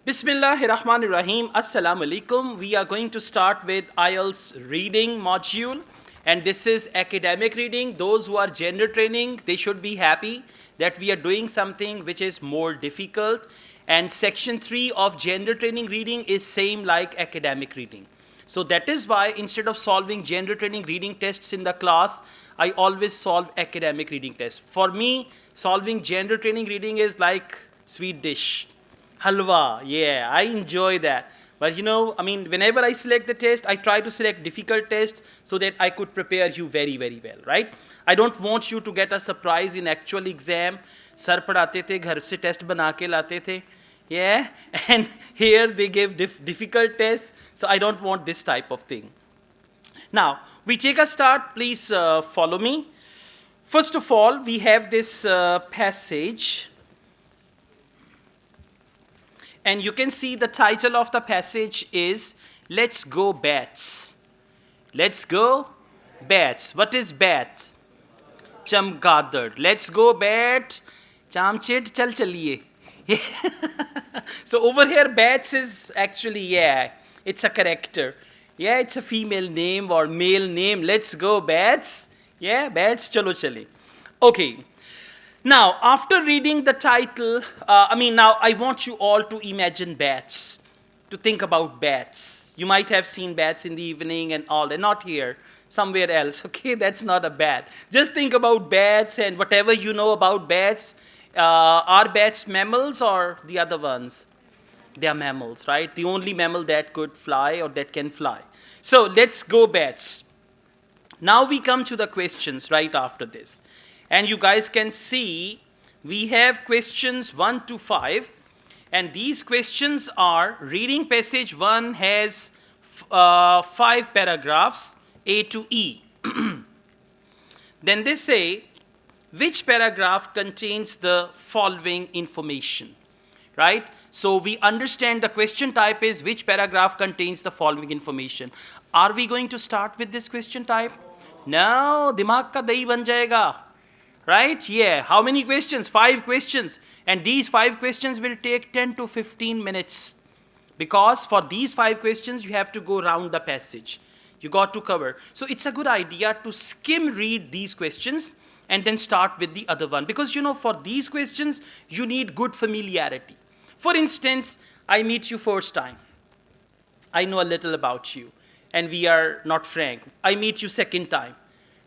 Bismillahirrahmanirrahim. Assalamu alaikum. We are going to start with IELTS reading module. And this is academic reading. Those who are gender training, they should be happy that we are doing something which is more difficult. And section 3 of gender training reading is same like academic reading. So that is why instead of solving gender training reading tests in the class, I always solve academic reading tests. For me, solving gender training reading is like sweet dish. Halwa, yeah, I enjoy that. But whenever I select the test, I try to select difficult tests so that I could prepare you very, very well, right? I don't want you to get a surprise in actual exam. Sir padhate the, ghar se test bana ke late the. Yeah, and here they give difficult tests, so I don't want this type of thing. Now, we take a start, please follow me. First of all, we have this passage. And you can see the title of the passage is Let's Go Bats. Let's go bats. What is bat? Chamgaddar. Let's go bat. Chamchit chal chaliye. So over here, bats is actually, yeah, it's a character. Yeah, it's a female name or male name. Let's go bats. Yeah, bats chalo chale. Okay. Now, after reading the title, now I want you all to imagine bats, to think about bats. You might have seen bats in the evening and all. They're not here, somewhere else. Okay, that's not a bat. Just think about bats and whatever you know about bats. Are bats mammals or the other ones? They are mammals, right? The only mammal that could fly or that can fly. So let's go bats. Now we come to the questions right after this. And you guys can see we have questions 1 to 5. And these questions are, reading passage 1 has 5 paragraphs, A to E. Then they say, which paragraph contains the following information, right? So we understand the question type is, which paragraph contains the following information. Are we going to start with this question type? No, dimag ka dahi ban jayega. Right? Yeah. How many questions? 5 questions. And these 5 questions will take 10 to 15 minutes. Because for these 5 questions, you have to go around the passage. You got to cover. So it's a good idea to skim read these questions and then start with the other one. Because for these questions, you need good familiarity. For instance, I meet you first time. I know a little about you. And we are not frank. I meet you second time.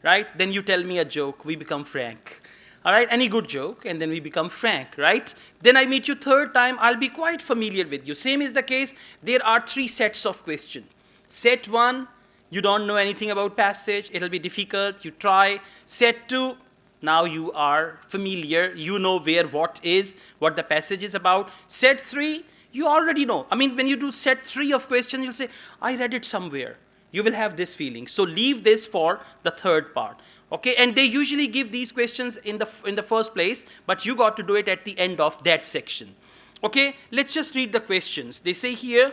Right? Then you tell me a joke, we become frank. All right? Any good joke, and then we become frank, right? Then I meet you third time, I'll be quite familiar with you. Same is the case, there are 3 sets of questions. Set 1, you don't know anything about passage, it'll be difficult, you try. Set 2, now you are familiar, you know where what the passage is about. Set 3, you already know. When you do set 3 of questions, you'll say, I read it somewhere. You will have this feeling. So leave this for the third part. Okay, and they usually give these questions in the first place, but you got to do it at the end of that section. Okay, let's just read the questions. They say here,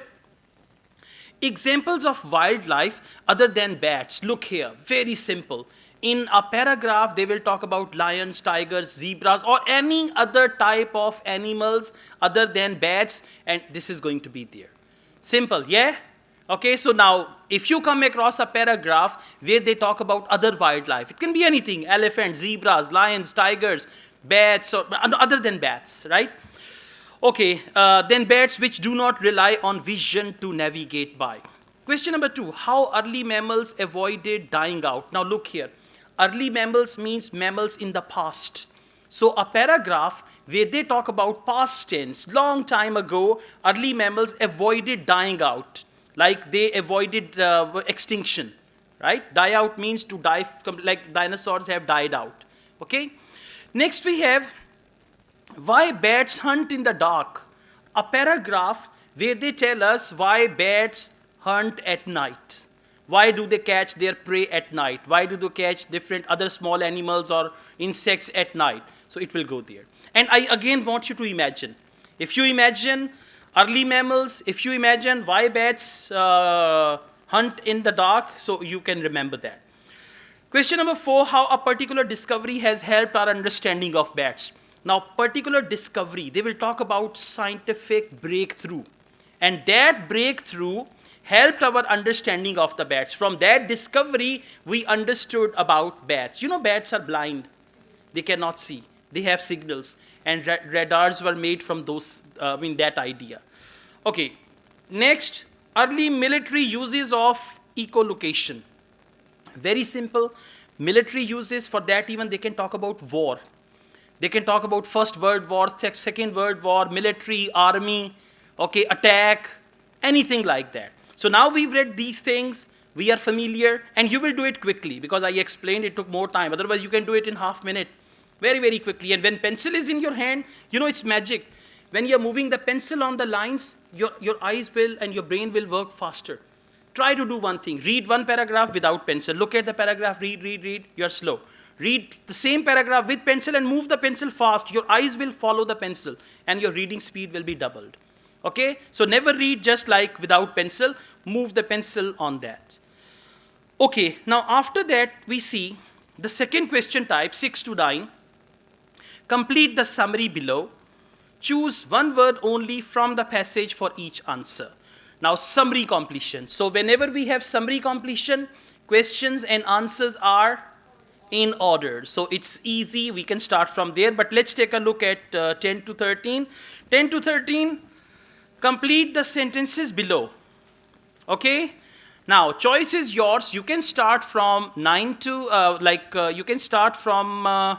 examples of wildlife other than bats. Look here, very simple. In a paragraph, they will talk about lions, tigers, zebras, or any other type of animals other than bats, and this is going to be there. Simple, yeah? Okay, so now, if you come across a paragraph where they talk about other wildlife, it can be anything, elephants, zebras, lions, tigers, bats, or other than bats, right? Okay, then bats which do not rely on vision to navigate by. Question number 2, how early mammals avoided dying out? Now look here, early mammals means mammals in the past. So a paragraph where they talk about past tense, long time ago, early mammals avoided dying out. Like they avoided extinction, right? Die out means to die, like dinosaurs have died out, okay? Next we have, why bats hunt in the dark? A paragraph where they tell us why bats hunt at night. Why do they catch their prey at night? Why do they catch different other small animals or insects at night? So it will go there. And I again want you to imagine. If you imagine early mammals, if you imagine why bats hunt in the dark, so you can remember that. Question number 4, how a particular discovery has helped our understanding of bats. Now, particular discovery, they will talk about scientific breakthrough. And that breakthrough helped our understanding of the bats. From that discovery, we understood about bats. You know, bats are blind. They cannot see. They have signals. And radars were made from those, that idea. Okay, next, early military uses of echolocation. Very simple. Military uses, for that even they can talk about war. They can talk about First World War, Second World War, military, army, okay, attack, anything like that. So now we've read these things, we are familiar, and you will do it quickly because I explained it took more time. Otherwise, you can do it in half minute, very, very quickly. And when pencil is in your hand, you know it's magic. When you're moving the pencil on the lines, your eyes will and your brain will work faster. Try to do one thing. Read one paragraph without pencil. Look at the paragraph, read. You're slow. Read the same paragraph with pencil and move the pencil fast. Your eyes will follow the pencil and your reading speed will be doubled. Okay? So never read just like without pencil. Move the pencil on that. Okay, now after that we see the second question type, 6 to 9. Complete the summary below. Choose one word only from the passage for each answer. Now summary completion. So whenever we have summary completion, questions and answers are in order. So it's easy, we can start from there, but let's take a look at 10 to 13. 10 to 13, complete the sentences below. Okay? Now, choice is yours. You can start from 9 to, you can start from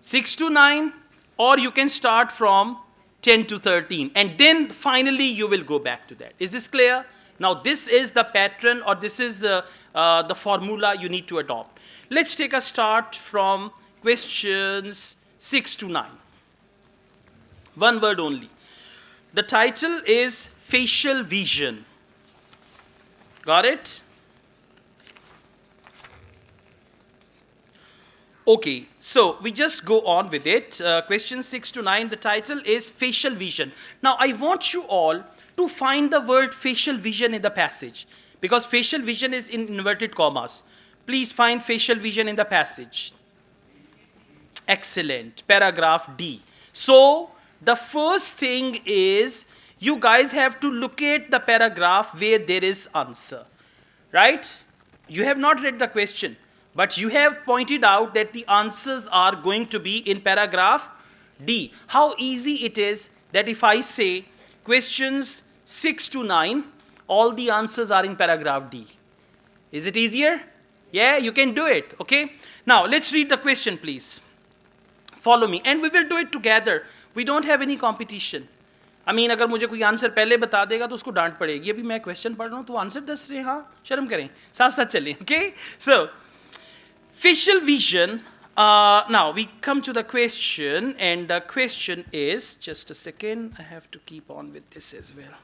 6 to 9, or you can start from 10 to 13. And then finally, you will go back to that. Is this clear? Now, this is the pattern, or this is the formula you need to adopt. Let's take a start from questions 6 to 9. One word only. The title is Facial Vision. Got it? Okay, so we just go on with it. Question 6 to 9, the title is Facial Vision. Now, I want you all to find the word facial vision in the passage, because facial vision is in inverted commas. Please find facial vision in the passage. Excellent. Paragraph D. So, the first thing is, you guys have to locate the paragraph where there is answer. Right? You have not read the question, but you have pointed out that the answers are going to be in paragraph D. How easy it is that if I say questions 6 to 9, all the answers are in paragraph D. Is it easier? Yeah, you can do it, okay? Now, let's read the question, please. Follow me, and we will do it together. We don't have any competition. I mean, अगर मुझे कोई answer पहले बता देगा तो उसको डांट पड़ेगी. अभी मैं क्वेश्चन पढ़ रहा हूँ तो आंसर दस रहे, हाँ शर्म करें, साथ साथ चलें, okay? So, facial vision. Now we come to the question, and the question is, just a second, I have to keep on with this as well.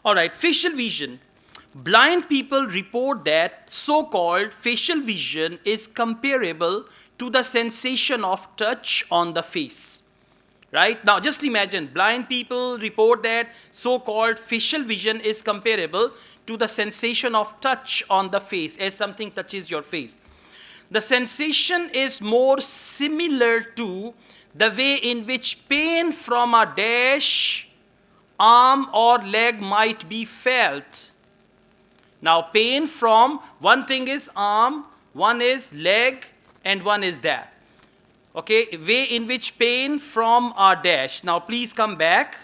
All right, facial vision. Blind people report that so-called facial vision is comparable to the sensation of touch on the face. Right? Now, just imagine, blind people report that so-called facial vision is comparable to the sensation of touch on the face, as something touches your face. The sensation is more similar to the way in which pain from a dash, arm or leg might be felt. Now, pain from, one thing is arm, one is leg, and one is that. Okay, way in which pain from a dash. Now, please come back.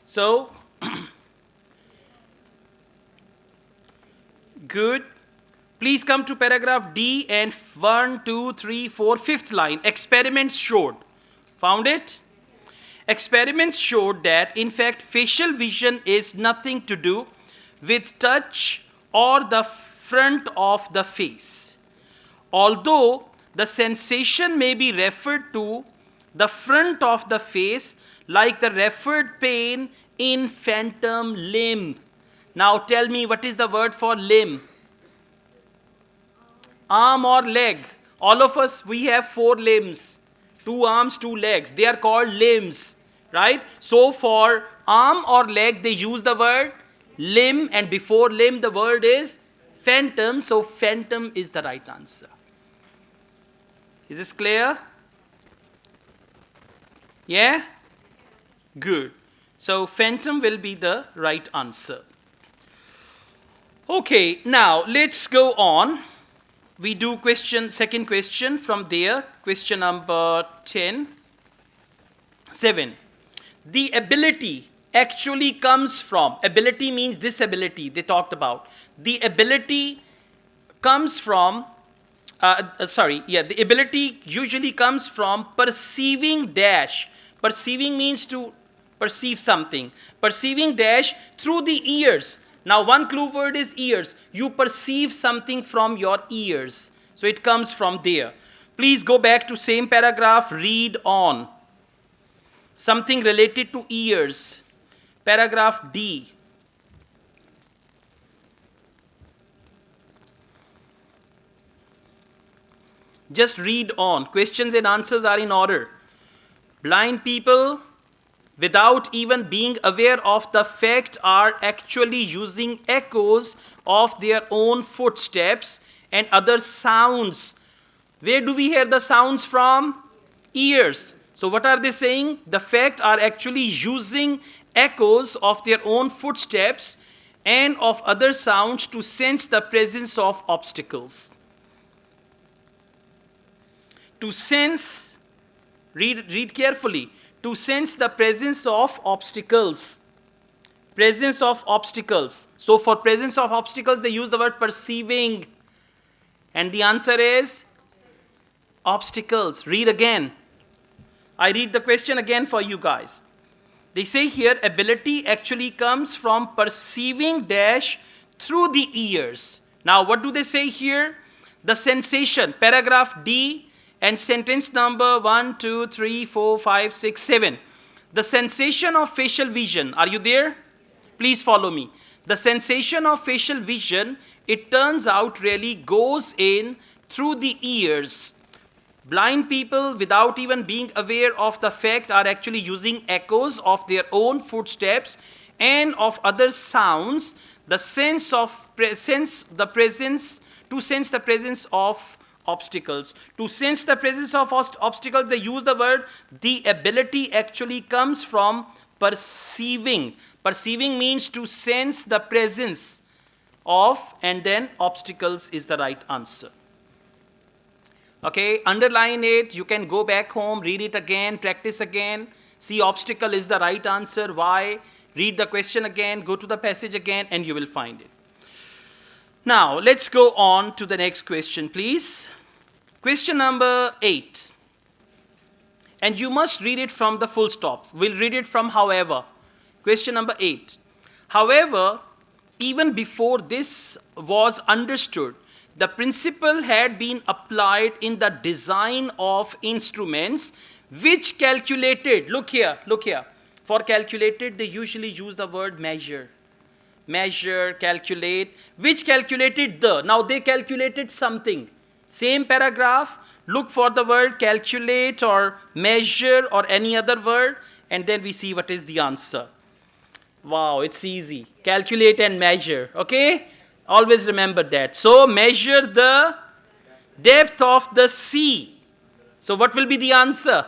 So, good. Please come to paragraph D and 1, 2, 3, 4, fifth line. Experiments showed. Found it? Experiments showed that, in fact, facial vision is nothing to do with touch or the front of the face. Although the sensation may be referred to the front of the face, like the referred pain in phantom limb. Now tell me, what is the word for limb? Arm or leg? All of us, we have 4 limbs. 2 arms, 2 legs. They are called limbs, right? So for arm or leg, they use the word limb, and before limb, the word is phantom. So phantom is the right answer. Is this clear? Yeah? Good. So phantom will be the right answer. Okay, now let's go on. We do second question from there, question number 7. The ability actually comes from, ability means disability, they talked about. The ability comes from, the ability usually comes from perceiving dash. Perceiving means to perceive something. Perceiving dash through the ears. Now one clue word is ears. You perceive something from your ears. So it comes from there. Please go back to same paragraph, read on. Something related to ears. Paragraph D. Just read on. Questions and answers are in order. Blind people, without even being aware of the fact, are actually using echoes of their own footsteps and other sounds. Where do we hear the sounds from? Ears. So what are they saying? The fact are actually using echoes of their own footsteps and of other sounds to sense the presence of obstacles. To sense, read carefully, to sense the presence of obstacles. Presence of obstacles. So for presence of obstacles, they use the word perceiving. And the answer is obstacles. Read again. I read the question again for you guys. They say here, ability actually comes from perceiving dash through the ears. Now what do they say here? The sensation, paragraph D, and sentence number 1, 2, 3, 4, 5, 6, 7. The sensation of facial vision. Are you there? Please follow me. The sensation of facial vision, it turns out really goes in through the ears. Blind people, without even being aware of the fact, are actually using echoes of their own footsteps and of other sounds, to sense the presence of obstacles. To sense the presence of obstacles, they use the word, the ability actually comes from perceiving. Perceiving means to sense the presence of, and then obstacles is the right answer. Okay, underline it. You can go back home, read it again, practice again. See, obstacle is the right answer. Why? Read the question again, go to the passage again, and you will find it. Now, let's go on to the next question, please. Question number 8. And you must read it from the full stop. We'll read it from however. Question number 8. However, even before this was understood, the principle had been applied in the design of instruments which calculated, look here, for calculated they usually use the word measure. Measure, calculate, which calculated the, now they calculated something. Same paragraph, look for the word calculate or measure or any other word, and then we see what is the answer. Wow, it's easy. Calculate and measure, okay? Always remember that. So measure the depth of the sea. So what will be the answer?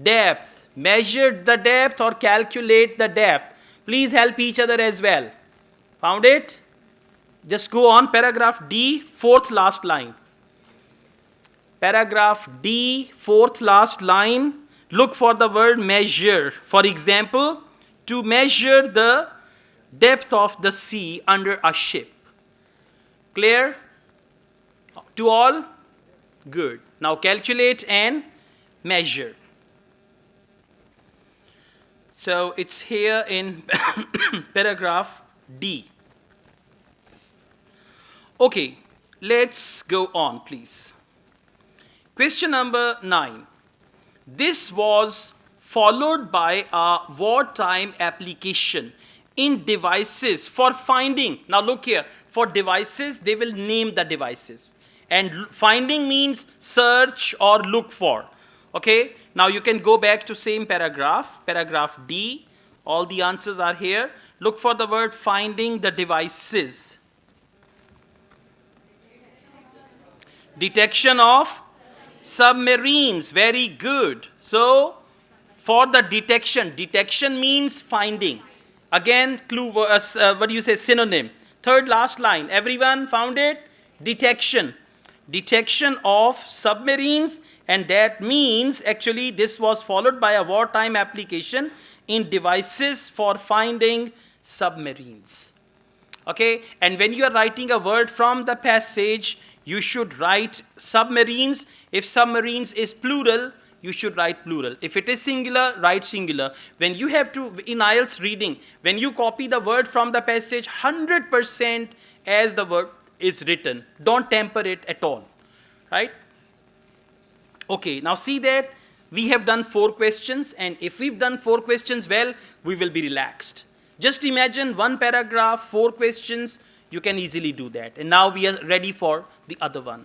Depth. Measure the depth or calculate the depth. Please help each other as well. Found it? Just go on. Paragraph D, fourth last line. Paragraph D, fourth last line. Look for the word measure. For example, to measure the depth of the sea under a ship. Clear? To all? Good. Now calculate and measure. So it's here in paragraph D. Okay, let's go on, please. Question number 9. This was followed by a wartime application in devices for finding. Now look here, for devices, they will name the devices. And finding means search or look for. Okay? Now you can go back to same paragraph, paragraph D. All the answers are here. Look for the word finding the devices. Detection of submarines. Very good. So, for the detection, detection means finding. Again, clue, what do you say, synonym. Third last line. Everyone found it? Detection. Detection of submarines, and that means actually this was followed by a wartime application in devices for finding submarines. Okay, and when you are writing a word from the passage, you should write submarines. If submarines is plural, you should write plural. If it is singular, write singular. When you have to, in IELTS reading, when you copy the word from the passage, 100% as the word is written. Don't temper it at all, right? Okay, now see that we have done 4 questions, and if we've done 4 questions well, we will be relaxed. Just imagine 1 paragraph, 4 questions, you can easily do that. And now we are ready for the other one.